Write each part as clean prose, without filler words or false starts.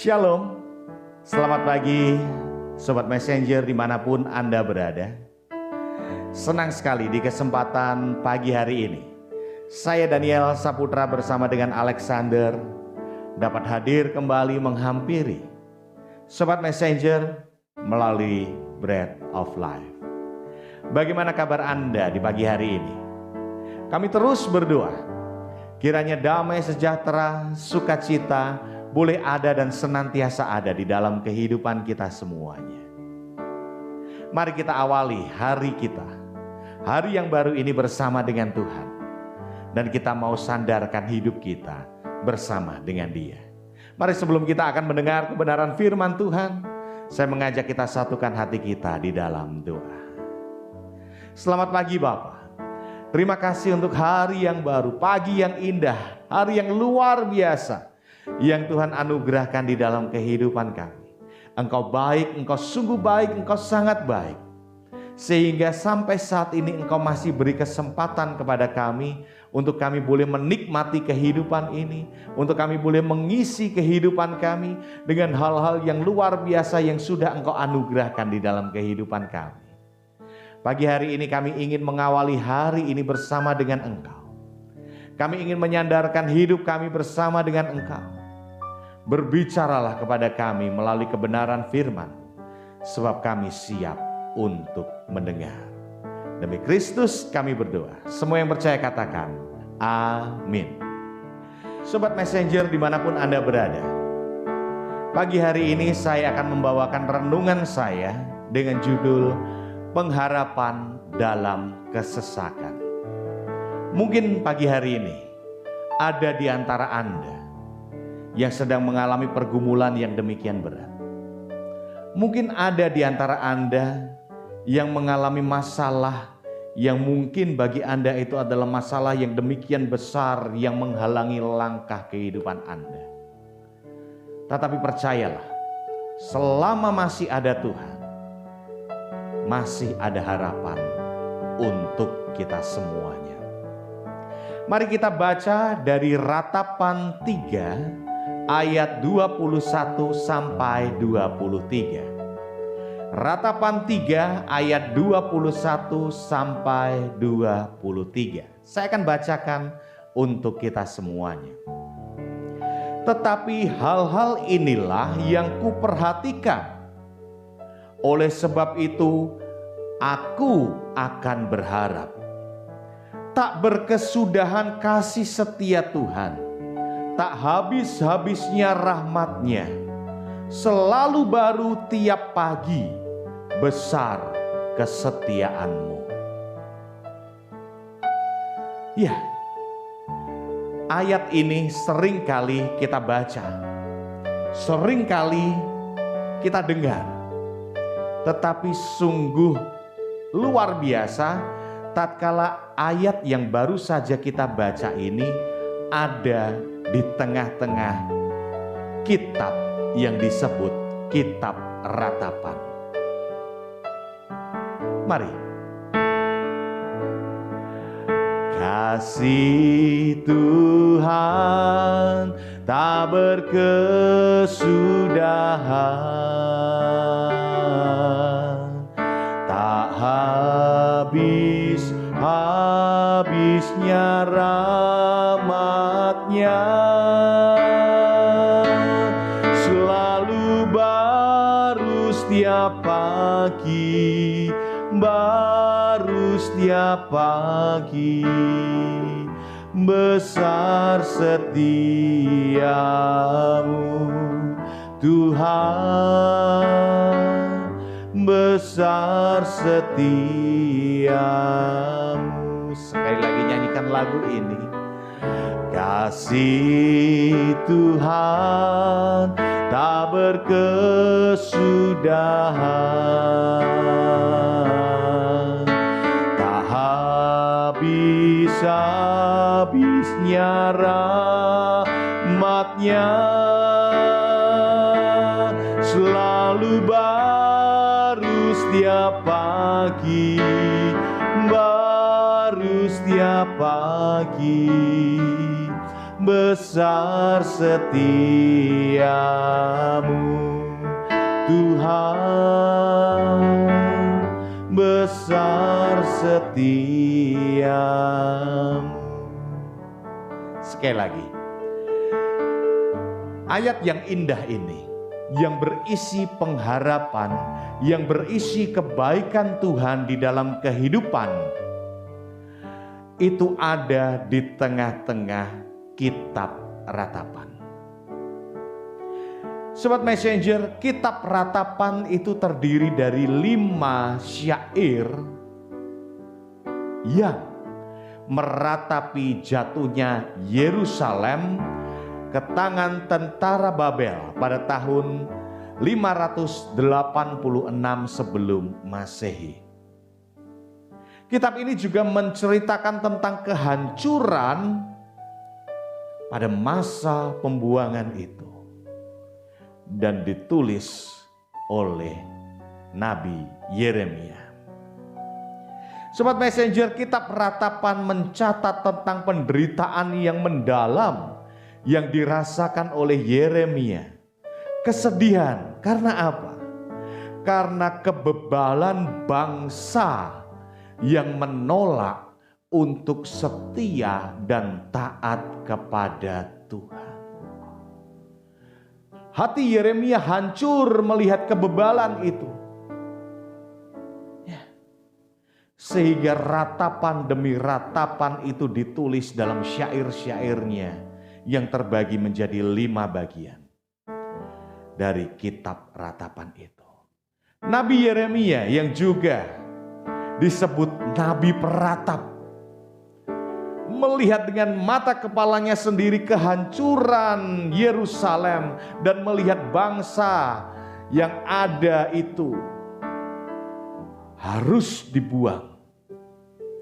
Shalom, selamat pagi Sobat Messenger dimanapun Anda berada. Senang sekali di kesempatan pagi hari ini saya Daniel Saputra bersama dengan Alexander dapat hadir kembali menghampiri Sobat Messenger melalui Bread of Life. Bagaimana kabar Anda di pagi hari ini? Kami terus berdoa kiranya damai sejahtera, sukacita boleh ada dan senantiasa ada di dalam kehidupan kita semuanya. Mari kita awali hari kita, hari yang baru ini bersama dengan Tuhan. Dan kita mau sandarkan hidup kita bersama dengan Dia. Mari sebelum kita akan mendengar kebenaran firman Tuhan, saya mengajak kita satukan hati kita di dalam doa. Selamat pagi Bapak. Terima kasih untuk hari yang baru, pagi yang indah, hari yang luar biasa yang Tuhan anugerahkan di dalam kehidupan kami. Engkau baik, Engkau sungguh baik, Engkau sangat baik. Sehingga sampai saat ini Engkau masih beri kesempatan kepada kami untuk kami boleh menikmati kehidupan ini, untuk kami boleh mengisi kehidupan kami dengan hal-hal yang luar biasa yang sudah Engkau anugerahkan di dalam kehidupan kami. Pagi hari ini kami ingin mengawali hari ini bersama dengan Engkau. Kami ingin menyandarkan hidup kami bersama dengan Engkau. Berbicaralah kepada kami melalui kebenaran firman, sebab kami siap untuk mendengar. Demi Kristus kami berdoa. Semua yang percaya katakan, amin. Sobat Messenger dimanapun Anda berada, pagi hari ini saya akan membawakan renungan saya dengan judul Pengharapan dalam Kesesakan. Mungkin pagi hari ini ada di antara Anda yang sedang mengalami pergumulan yang demikian berat. Mungkin ada di antara Anda yang mengalami masalah yang mungkin bagi Anda itu adalah masalah yang demikian besar yang menghalangi langkah kehidupan Anda. Tetapi percayalah, selama masih ada Tuhan, masih ada harapan untuk kita semuanya. Mari kita baca dari Ratapan 3 ayat 21 sampai 23. Ratapan 3 ayat 21 sampai 23. Saya akan bacakan untuk kita semuanya. Tetapi hal-hal inilah yang kuperhatikan. Oleh sebab itu aku akan berharap. Tak berkesudahan kasih setia Tuhan, tak habis-habisnya rahmat-Nya. Selalu baru tiap pagi, besar kesetiaan-Mu. Ya, ayat ini seringkali kita baca, seringkali kita dengar. Tetapi sungguh luar biasa tatkala ayat yang baru saja kita baca ini ada di tengah-tengah kitab yang disebut Kitab Ratapan. Mari. Kasih Tuhan tak berkesudahan, tak habis-habisnya rahmat-Nya. Selalu baru setiap pagi, baru setiap pagi, besar setiamu Tuhan, besar setiamu. Sekali lagi nyanyikan lagu ini. Kasih Tuhan tak berkesudahan, tak habis-habisnya rahmat-Nya. Selalu baru setiap pagi, baru setiap pagi, besar setiamu Tuhan, besar setiamu. Sekali lagi, ayat yang indah ini, yang berisi pengharapan, yang berisi kebaikan Tuhan di dalam kehidupan, itu ada di tengah-tengah kitab ratapan. Sobat Messenger, kitab ratapan itu terdiri dari 5 syair yang meratapi jatuhnya Yerusalem ke tangan tentara Babel pada tahun 586 sebelum Masehi. Kitab ini juga menceritakan tentang kehancuran pada masa pembuangan itu dan ditulis oleh Nabi Yeremia. Sobat Messenger, kitab ratapan mencatat tentang penderitaan yang mendalam yang dirasakan oleh Yeremia. Kesedihan karena apa? Karena kebebalan bangsa yang menolak untuk setia dan taat kepada Tuhan. Hati Yeremia hancur melihat kebebalan itu. Sehingga ratapan demi ratapan itu ditulis dalam syair-syairnya yang terbagi menjadi 5 bagian dari kitab ratapan itu. Nabi Yeremia yang juga disebut Nabi Peratap, melihat dengan mata kepalanya sendiri kehancuran Yerusalem dan melihat bangsa yang ada itu harus dibuang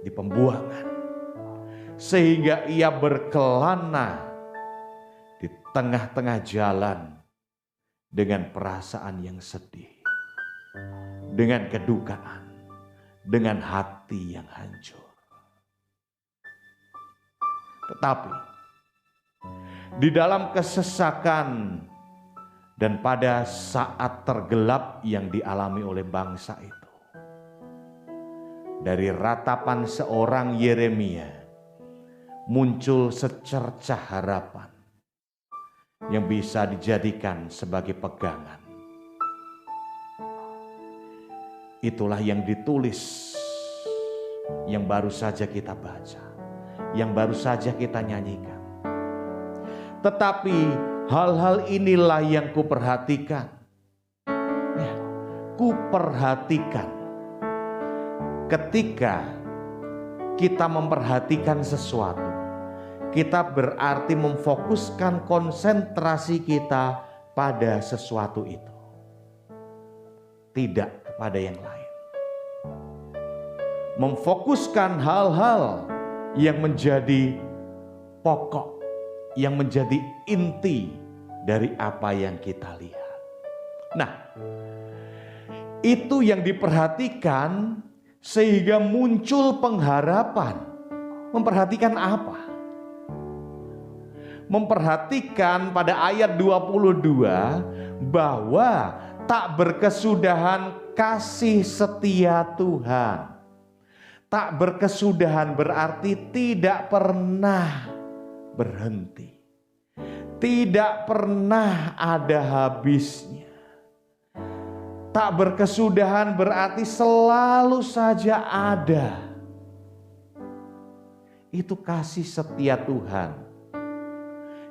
di pembuangan, sehingga ia berkelana di tengah-tengah jalan dengan perasaan yang sedih, dengan kedukaan, dengan hati yang hancur. Tetapi di dalam kesesakan dan pada saat tergelap yang dialami oleh bangsa itu, dari ratapan seorang Yeremia muncul secercah harapan yang bisa dijadikan sebagai pegangan. Itulah yang ditulis, yang baru saja kita baca, yang baru saja kita nyanyikan. Tetapi hal-hal inilah yang kuperhatikan. Kuperhatikan ketika kita memperhatikan sesuatu, kita berarti memfokuskan konsentrasi kita pada sesuatu itu, tidak kepada yang lain. Memfokuskan hal-hal yang menjadi pokok, yang menjadi inti dari apa yang kita lihat. Nah, itu yang diperhatikan sehingga muncul pengharapan. Memperhatikan apa? Memperhatikan pada ayat 22 bahwa tak berkesudahan kasih setia Tuhan. Tak berkesudahan berarti tidak pernah berhenti. Tidak pernah ada habisnya. Tak berkesudahan berarti selalu saja ada. Itu kasih setia Tuhan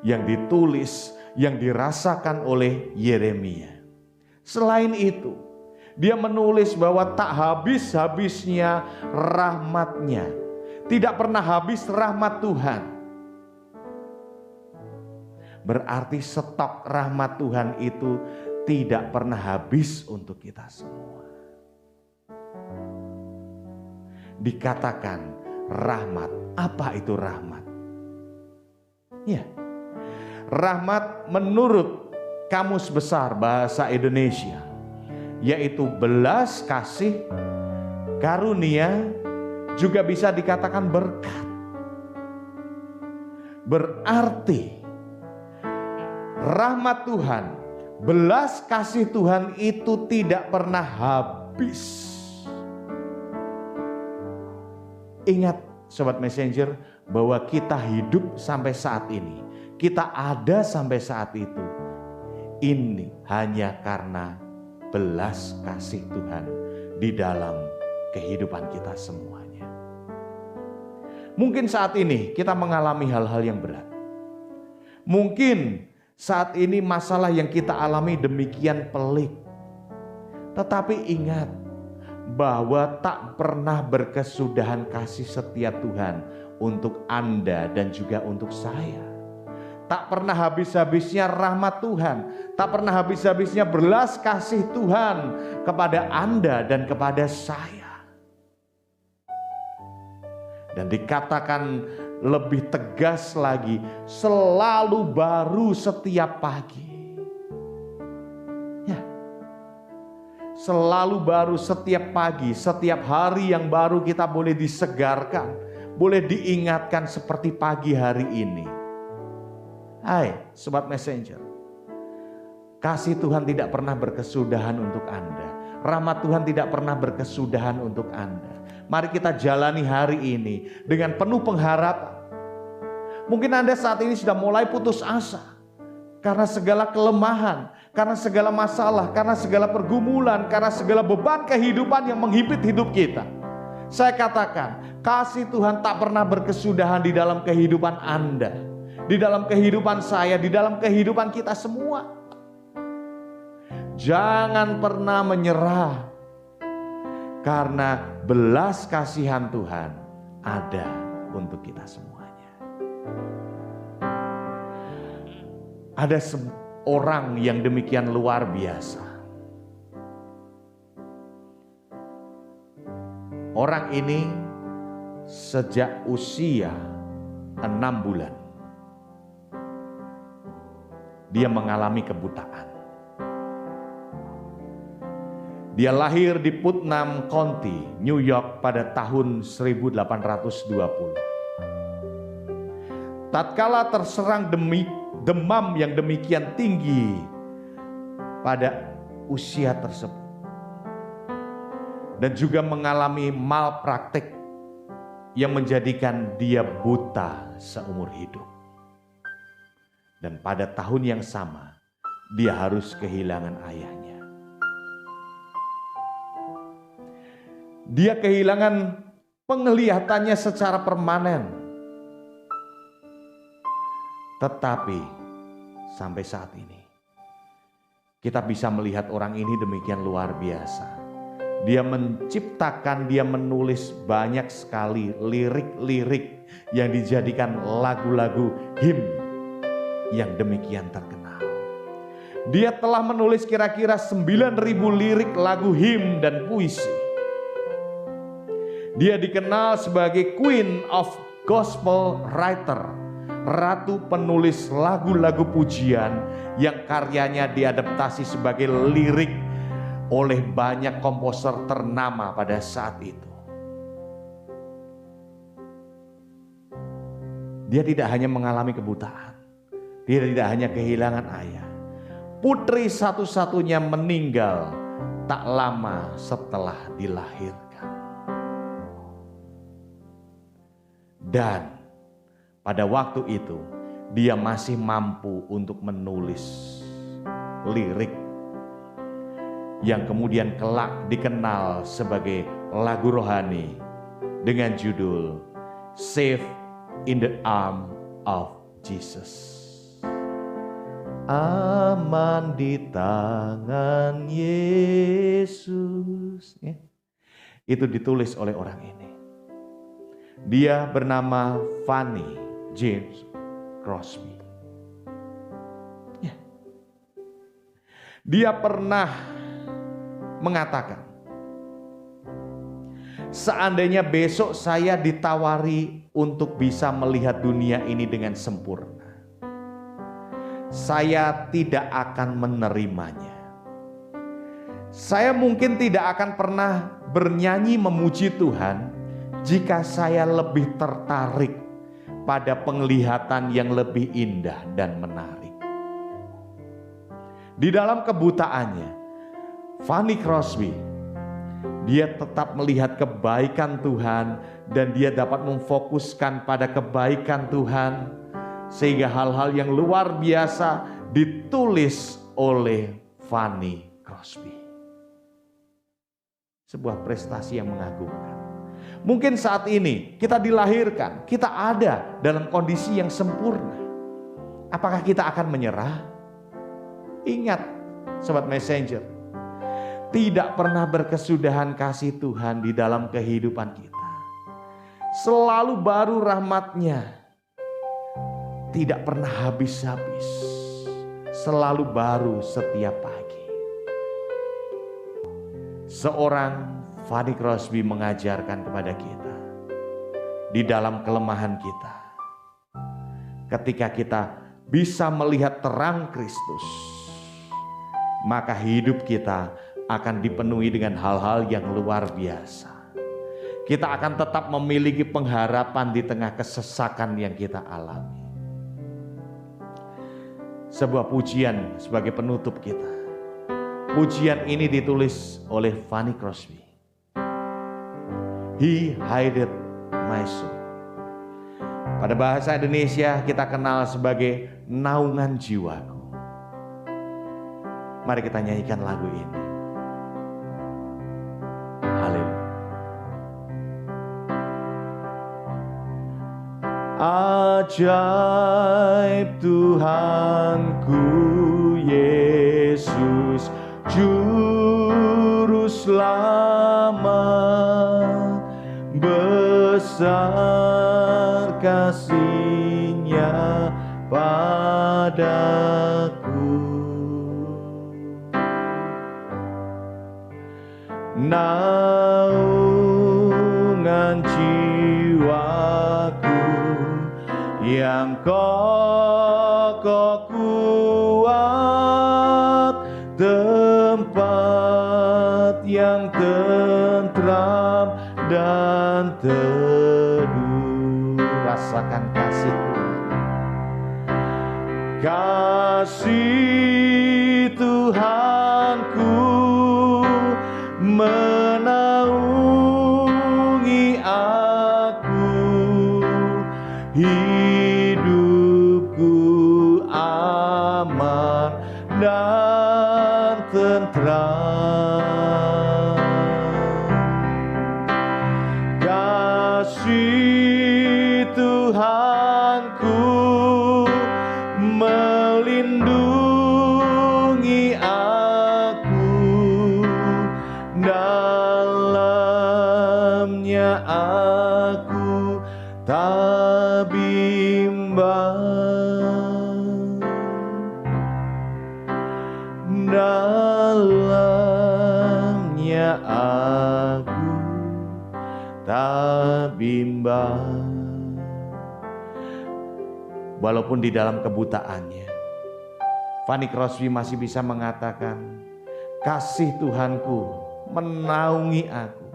yang ditulis, yang dirasakan oleh Yeremia. Selain itu, dia menulis bahwa tak habis-habisnya rahmatnya. Tidak pernah habis rahmat Tuhan. Berarti stok rahmat Tuhan itu tidak pernah habis untuk kita semua. Dikatakan rahmat. Apa itu rahmat? Ya, rahmat menurut Kamus Besar Bahasa Indonesia, yaitu belas kasih, karunia, juga bisa dikatakan berkat. Berarti rahmat Tuhan, belas kasih Tuhan itu tidak pernah habis. Ingat Sobat Messenger, bahwa kita hidup sampai saat ini, kita ada sampai saat itu, ini hanya karena belas kasih Tuhan di dalam kehidupan kita semuanya. Mungkin saat ini kita mengalami hal-hal yang berat. Mungkin saat ini masalah yang kita alami demikian pelik. Tetapi ingat bahwa tak pernah berkesudahan kasih setia Tuhan untuk Anda dan juga untuk saya. Tak pernah habis-habisnya rahmat Tuhan, tak pernah habis-habisnya belas kasih Tuhan kepada Anda dan kepada saya. Dan dikatakan lebih tegas lagi, selalu baru setiap pagi. Selalu baru setiap pagi, setiap hari yang baru kita boleh disegarkan, boleh diingatkan seperti pagi hari ini. Hai Sobat Messenger, kasih Tuhan tidak pernah berkesudahan untuk Anda. Rahmat Tuhan tidak pernah berkesudahan untuk Anda. Mari kita jalani hari ini dengan penuh pengharapan. Mungkin Anda saat ini sudah mulai putus asa karena segala kelemahan, karena segala masalah, karena segala pergumulan, karena segala beban kehidupan yang menghimpit hidup kita. Saya katakan, kasih Tuhan tak pernah berkesudahan di dalam kehidupan Anda, di dalam kehidupan saya, di dalam kehidupan kita semua. Jangan pernah menyerah, karena belas kasihan Tuhan ada untuk kita semuanya. Ada orang yang demikian luar biasa. Orang ini sejak usia 6 bulan dia mengalami kebutaan. Dia lahir di Putnam County, New York pada tahun 1820. Tatkala terserang demam yang demikian tinggi pada usia tersebut, dan juga mengalami malpraktik yang menjadikan dia buta seumur hidup. Dan pada tahun yang sama dia harus kehilangan ayahnya. Dia kehilangan penglihatannya secara permanen. Tetapi sampai saat ini kita bisa melihat orang ini demikian luar biasa. Dia menciptakan, dia menulis banyak sekali lirik-lirik yang dijadikan lagu-lagu him yang demikian terkenal. Dia telah menulis kira-kira 9.000 lirik lagu him dan puisi. Dia dikenal sebagai Queen of Gospel Writer, ratu penulis lagu-lagu pujian yang karyanya diadaptasi sebagai lirik oleh banyak komposer ternama pada saat itu. Dia tidak hanya mengalami kebutaan, dia tidak hanya kehilangan ayah. Putri satu-satunya meninggal tak lama setelah dilahirkan. Dan pada waktu itu dia masih mampu untuk menulis lirik yang kemudian kelak dikenal sebagai lagu rohani dengan judul Safe in the Arm of Jesus. Aman di tangan Yesus. Itu ditulis oleh orang ini. Dia bernama Fanny James Crosby. Dia pernah mengatakan, seandainya besok saya ditawari untuk bisa melihat dunia ini dengan sempurna, saya tidak akan menerimanya. Saya mungkin tidak akan pernah bernyanyi memuji Tuhan jika saya lebih tertarik pada penglihatan yang lebih indah dan menarik. Di dalam kebutaannya, Fanny Crosby, dia tetap melihat kebaikan Tuhan dan dia dapat memfokuskan pada kebaikan Tuhan, sehingga hal-hal yang luar biasa ditulis oleh Fanny Crosby. Sebuah prestasi yang mengagumkan. Mungkin saat ini kita dilahirkan, kita ada dalam kondisi yang sempurna. Apakah kita akan menyerah? Ingat, Sobat Messenger, tidak pernah berkesudahan kasih Tuhan di dalam kehidupan kita. Selalu baru rahmat-Nya, tidak pernah habis-habis, selalu baru setiap pagi. Seorang Fanny Crosby mengajarkan kepada kita, di dalam kelemahan kita, ketika kita bisa melihat terang Kristus, maka hidup kita akan dipenuhi dengan hal-hal yang luar biasa. Kita akan tetap memiliki pengharapan di tengah kesesakan yang kita alami. Sebuah pujian sebagai penutup kita. Pujian ini ditulis oleh Fanny Crosby. He hideth my soul. Pada bahasa Indonesia kita kenal sebagai naungan jiwaku. Mari kita nyanyikan lagu ini. Haleluya. Ajaib Tuhanku Yesus, Juru Selamat, besar kasih-Nya padaku. Naungan jiwaku yang kokoh kuat, tempat yang tentram dan teduh. Rasakan kasih Tuhan. Kasih Tuhanku menaungi aku, hidupku aman dan tentram. Kasih Tuhanku melindungi aku, dalamnya aku tak bimbang, dalamnya aku tak bimbang. Walaupun di dalam kebutaannya, Fanny Crosby masih bisa mengatakan, kasih Tuhanku menaungi aku,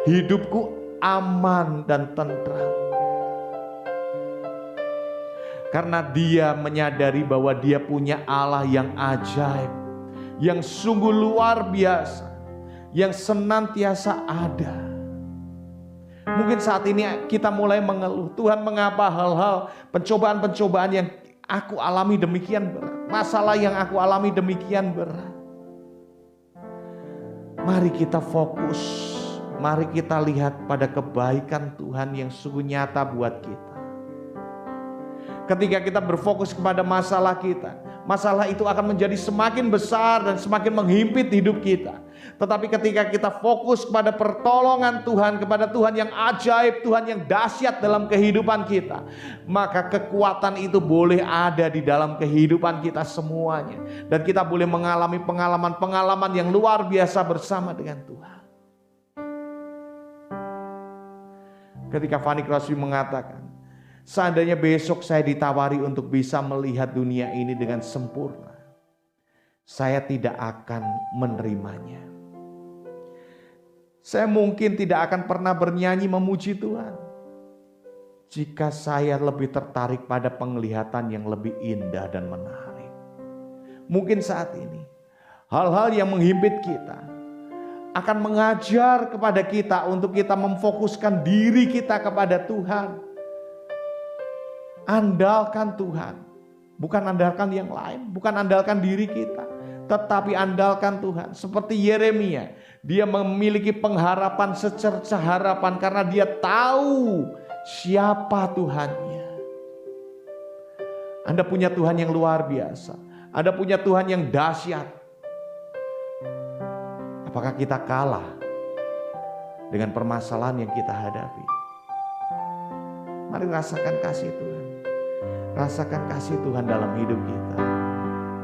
hidupku aman dan tentram. Karena dia menyadari bahwa dia punya Allah yang ajaib, yang sungguh luar biasa, yang senantiasa ada. Mungkin saat ini kita mulai mengeluh, Tuhan mengapa hal-hal pencobaan-pencobaan yang aku alami demikian berat, masalah yang aku alami demikian berat. Mari kita fokus, mari kita lihat pada kebaikan Tuhan yang sungguh nyata buat kita. Ketika kita berfokus kepada masalah kita, masalah itu akan menjadi semakin besar dan semakin menghimpit hidup kita. Tetapi ketika kita fokus kepada pertolongan Tuhan, kepada Tuhan yang ajaib, Tuhan yang dahsyat dalam kehidupan kita, maka kekuatan itu boleh ada di dalam kehidupan kita semuanya. Dan kita boleh mengalami pengalaman-pengalaman yang luar biasa bersama dengan Tuhan. Ketika Fanny Crosby mengatakan, seandainya besok saya ditawari untuk bisa melihat dunia ini dengan sempurna, saya tidak akan menerimanya. Saya mungkin tidak akan pernah bernyanyi memuji Tuhan. jika saya lebih tertarik pada penglihatan yang lebih indah dan menarik. Mungkin saat ini hal-hal yang menghimpit kita akan mengajar kepada kita untuk kita memfokuskan diri kita kepada Tuhan. Andalkan Tuhan, bukan andalkan yang lain, bukan andalkan diri kita, tetapi andalkan Tuhan. Seperti Yeremia, dia memiliki pengharapan secerca harapan karena dia tahu siapa Tuhannya. Anda punya Tuhan yang luar biasa, Anda punya Tuhan yang dahsyat. Apakah kita kalah dengan permasalahan yang kita hadapi? Mari rasakan kasih Tuhan. Rasakan kasih Tuhan dalam hidup kita.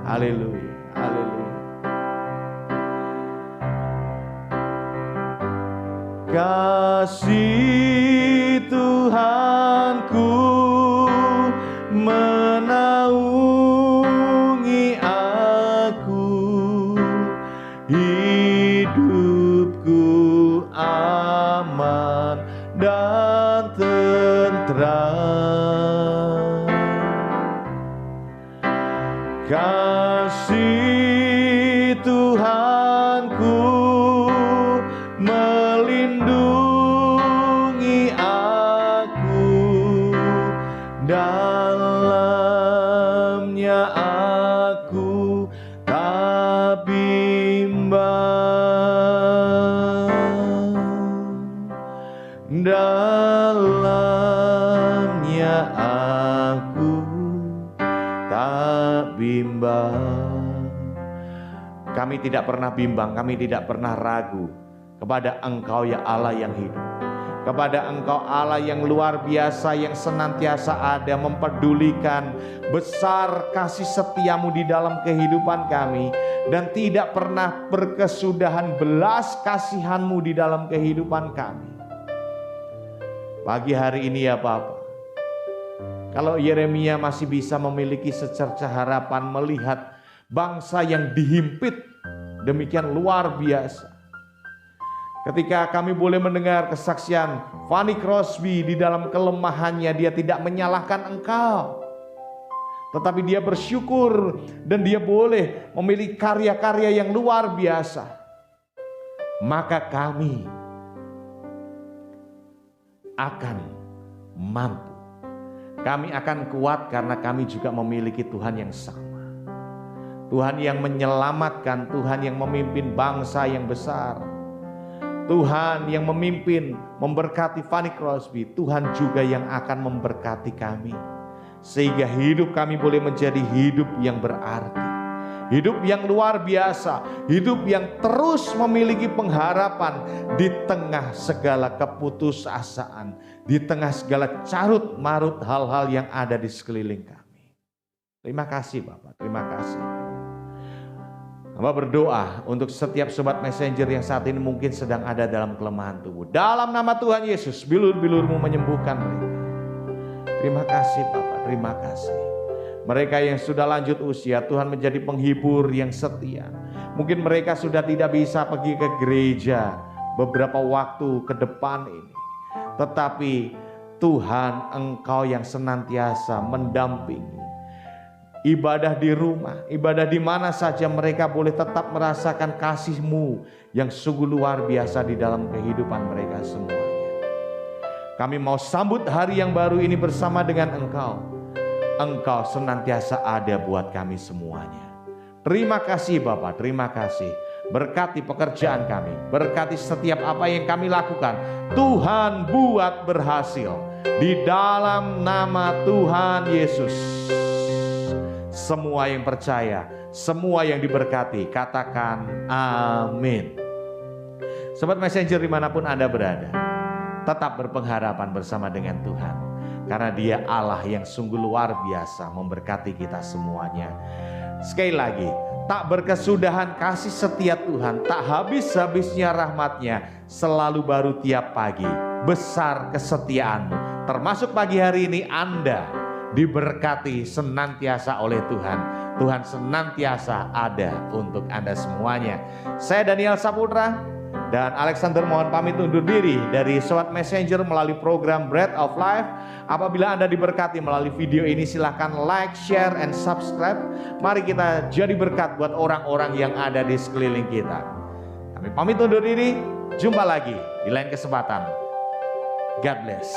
Haleluya, haleluya. Kasih Tuhanku menaungi aku, hidupku aman dan tentram. Kasih Tuhanku melindungi aku, dalamnya aku tak bimbang, dalamnya aku tak bimbang. Kami tidak pernah bimbang, kami tidak pernah ragu kepada Engkau ya Allah yang hidup, kepada Engkau Allah yang luar biasa, yang senantiasa ada, mempedulikan. Besar kasih setiamu di dalam kehidupan kami, dan tidak pernah berkesudahan belas kasihanmu di dalam kehidupan kami. Pagi hari ini ya Bapa, kalau Yeremia masih bisa memiliki secerca harapan melihat bangsa yang dihimpit demikian luar biasa. Ketika kami boleh mendengar kesaksian Fanny Crosby di dalam kelemahannya, dia tidak menyalahkan Engkau, tetapi dia bersyukur dan dia boleh memiliki karya-karya yang luar biasa. Maka kami akan mampu, kami akan kuat karena kami juga memiliki Tuhan yang sama. Tuhan yang menyelamatkan, Tuhan yang memimpin bangsa yang besar, Tuhan yang memimpin, memberkati Fanny Crosby. Tuhan juga yang akan memberkati kami, sehingga hidup kami boleh menjadi hidup yang berarti, hidup yang luar biasa, hidup yang terus memiliki pengharapan di tengah segala keputusasaan, di tengah segala carut marut hal-hal yang ada di sekeliling kami. Terima kasih Bapak, terima kasih. Hamba berdoa untuk setiap sobat messenger yang saat ini mungkin sedang ada dalam kelemahan tubuh. Dalam nama Tuhan Yesus, bilur-bilur-Mu menyembuhkan mereka. Terima kasih Bapak, terima kasih. Mereka yang sudah lanjut usia, Tuhan menjadi penghibur yang setia. Mungkin mereka sudah tidak bisa pergi ke gereja beberapa waktu ke depan ini, tetapi Tuhan, Engkau yang senantiasa mendampingi. Ibadah di rumah, ibadah di mana saja, mereka boleh tetap merasakan kasih-Mu yang sungguh luar biasa di dalam kehidupan mereka semuanya. Kami mau sambut hari yang baru ini bersama dengan Engkau. Engkau senantiasa ada buat kami semuanya. Terima kasih Bapak, terima kasih. Berkati pekerjaan kami, berkati setiap apa yang kami lakukan. Tuhan buat berhasil. Di dalam nama Tuhan Yesus. Semua yang percaya, semua yang diberkati, katakan amin. Sobat messenger dimanapun Anda berada, tetap berpengharapan bersama dengan Tuhan, karena Dia Allah yang sungguh luar biasa memberkati kita semuanya. Sekali lagi, tak berkesudahan kasih setia Tuhan, tak habis-habisnya rahmat-Nya, selalu baru tiap pagi. Besar kesetiaan-Mu, termasuk pagi hari ini Anda diberkati senantiasa oleh Tuhan. Tuhan senantiasa ada untuk Anda semuanya. Saya Daniel Saputra, Dan Alexander mohon pamit undur diri dari Sobat Messenger melalui program Bread of Life. Apabila Anda diberkati melalui video ini, silahkan like, share, and subscribe. Mari kita jadi berkat buat orang-orang yang ada di sekeliling kita. Kami pamit undur diri, jumpa lagi di lain kesempatan. God bless.